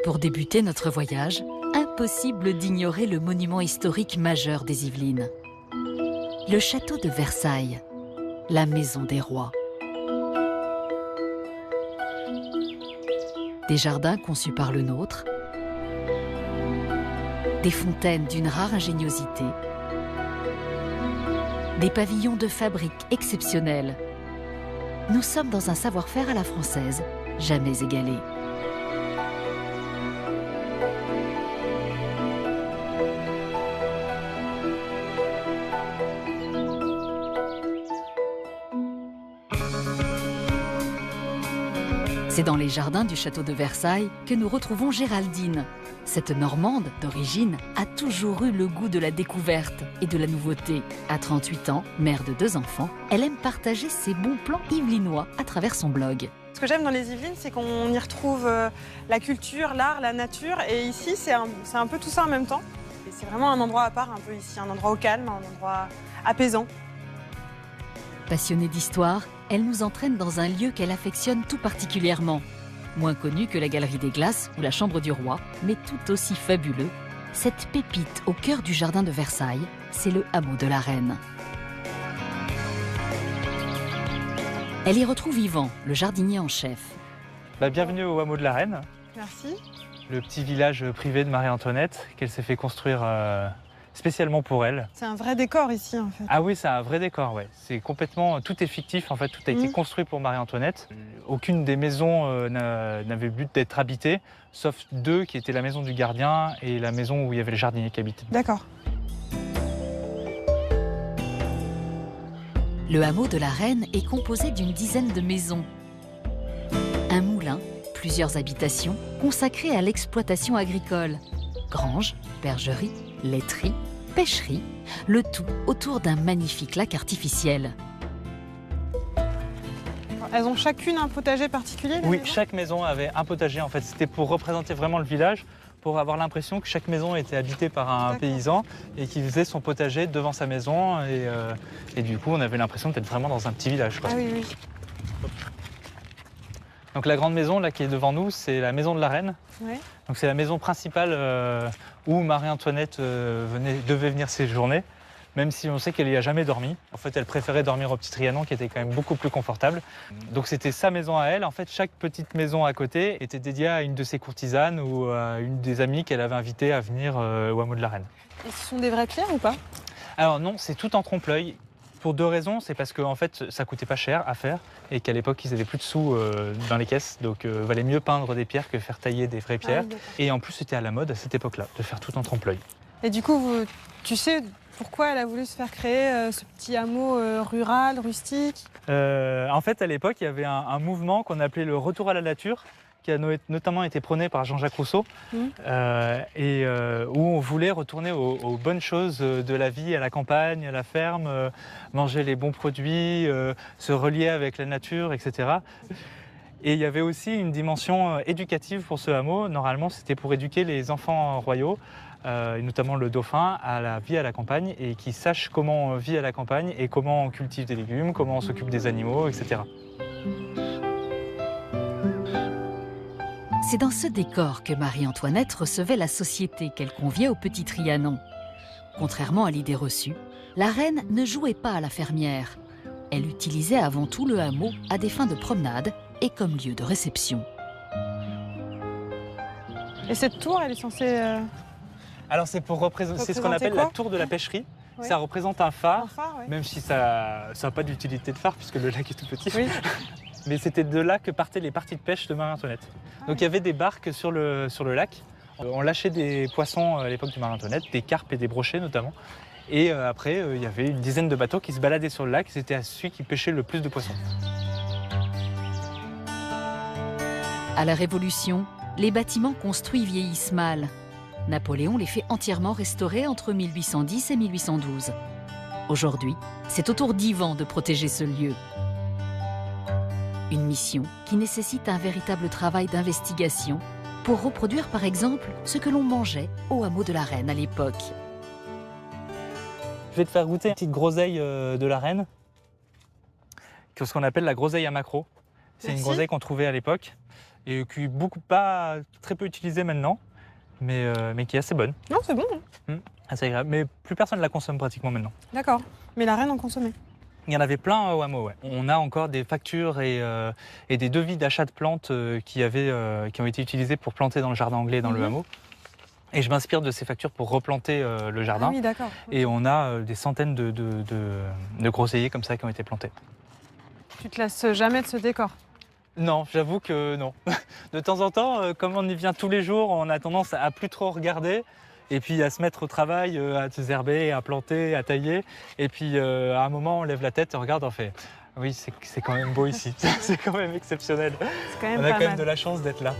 Pour débuter notre voyage, impossible d'ignorer le monument historique majeur des Yvelines. Le château de Versailles, la maison des rois. Des jardins conçus par le nôtre, des fontaines d'une rare ingéniosité, des pavillons de fabrique exceptionnels. Nous sommes dans un savoir-faire à la française, jamais égalé. C'est dans les jardins du château de Versailles que nous retrouvons Géraldine. Cette Normande d'origine a toujours eu le goût de la découverte et de la nouveauté. À 38 ans, mère de 2 enfants, elle aime partager ses bons plans yvelinois à travers son blog. Ce que j'aime dans les Yvelines, c'est qu'on y retrouve la culture, l'art, la nature. Et ici, c'est un peu tout ça en même temps. Et c'est vraiment un endroit à part, un peu ici, un endroit au calme, un endroit apaisant. Passionnée d'histoire, elle nous entraîne dans un lieu qu'elle affectionne tout particulièrement. Moins connu que la Galerie des Glaces ou la Chambre du Roi, mais tout aussi fabuleux, cette pépite au cœur du jardin de Versailles, c'est le hameau de la Reine. Elle y retrouve Yvan, le jardinier en chef. Bienvenue au hameau de la Reine. Merci. Le petit village privé de Marie-Antoinette qu'elle s'est fait construire spécialement pour elle. C'est un vrai décor ici en fait. Ah oui, c'est un vrai décor, ouais. C'est complètement, tout est fictif en fait, tout a été construit pour Marie-Antoinette. Aucune des maisons n'avait but d'être habitée, sauf 2 qui étaient la maison du gardien et la maison où il y avait le jardinier qui habitait. D'accord. Le hameau de la Reine est composé d'une dizaine de maisons. Un moulin, plusieurs habitations consacrées à l'exploitation agricole. Granges, bergeries, laiterie, pêcherie, le tout autour d'un magnifique lac artificiel. Elles ont chacune un potager particulier? Oui, chaque maison avait un potager en fait. C'était pour représenter vraiment le village, pour avoir l'impression que chaque maison était habitée par un paysan et qui faisait son potager devant sa maison. Et du coup, on avait l'impression d'être vraiment dans un petit village, quoi. Ah oui, oui. Donc la grande maison là qui est devant nous, c'est la maison de la Reine. Ouais. Donc c'est la maison principale où Marie-Antoinette devait venir séjourner, même si on sait qu'elle n'y a jamais dormi. En fait, elle préférait dormir au Petit Trianon qui était quand même beaucoup plus confortable. Donc c'était sa maison à elle. En fait, chaque petite maison à côté était dédiée à une de ses courtisanes ou à une des amies qu'elle avait invitées à venir au hameau de la Reine. Et ce sont des vrais clercs ou pas? Alors non, c'est tout en trompe-l'œil. Pour 2 raisons, c'est parce qu'en fait, ça coûtait pas cher à faire et qu'à l'époque, ils n'avaient plus de sous dans les caisses. Donc, il valait mieux peindre des pierres que faire tailler des vraies pierres. Oui, et en plus, c'était à la mode à cette époque-là, de faire tout en trompe-l'œil. Et du coup, tu sais pourquoi elle a voulu se faire créer ce petit hameau rural, rustique? En fait, à l'époque, il y avait un mouvement qu'on appelait le retour à la nature, qui a notamment été prôné par Jean-Jacques Rousseau, où on voulait retourner aux bonnes choses de la vie, à la campagne, à la ferme, manger les bons produits, se relier avec la nature, etc. Et il y avait aussi une dimension éducative pour ce hameau. Normalement, c'était pour éduquer les enfants royaux, et notamment le dauphin, à la vie à la campagne, et qu'ils sachent comment on vit à la campagne et comment on cultive des légumes, comment on s'occupe des animaux, etc. C'est dans ce décor que Marie-Antoinette recevait la société qu'elle conviait au Petit Trianon. Contrairement à l'idée reçue, la reine ne jouait pas à la fermière. Elle utilisait avant tout le hameau à des fins de promenade et comme lieu de réception. Et cette tour, elle est censée... Alors c'est pour représenter ce qu'on appelle quoi? la tour de la pêcherie. Oui. Ça représente un phare, Un phare, ouais. même si ça n'a pas d'utilité de phare puisque le lac est tout petit. Oui. Mais c'était de là que partaient les parties de pêche de Marie-Antoinette. Donc il y avait des barques sur le lac. On lâchait des poissons à l'époque de Marie-Antoinette, des carpes et des brochets notamment. Et après, il y avait une dizaine de bateaux qui se baladaient sur le lac. C'était à celui qui pêchait le plus de poissons. À la Révolution, les bâtiments construits vieillissent mal. Napoléon les fait entièrement restaurer entre 1810 et 1812. Aujourd'hui, c'est au tour d'Yvan de protéger ce lieu. Une mission qui nécessite un véritable travail d'investigation pour reproduire par exemple ce que l'on mangeait au hameau de la Reine à l'époque. Je vais te faire goûter une petite groseille de la Reine, ce qu'on appelle la groseille à maquereau. C'est une groseille qu'on trouvait à l'époque et qui est pas très peu utilisée maintenant, mais qui est assez bonne, Non, c'est bon. assez agréable. Mais plus personne ne la consomme pratiquement maintenant. D'accord. Mais la reine en consommait. Il y en avait plein au hameau, ouais. On a encore des factures et des devis d'achat de plantes qui ont été utilisées pour planter dans le jardin anglais dans le hameau. Et je m'inspire de ces factures pour replanter le jardin. Ah oui, d'accord. Et on a des centaines de groseilliers comme ça qui ont été plantés. Tu te lasses jamais de ce décor? Non, j'avoue que non. De temps en temps, comme on y vient tous les jours, on a tendance à plus trop regarder. Et puis à se mettre au travail, à désherber, à planter, à tailler. Et puis à un moment, on lève la tête, on regarde, on fait « Oui, c'est quand même beau ici, c'est quand même exceptionnel. C'est quand même On a pas quand même mal. de la chance d'être là. »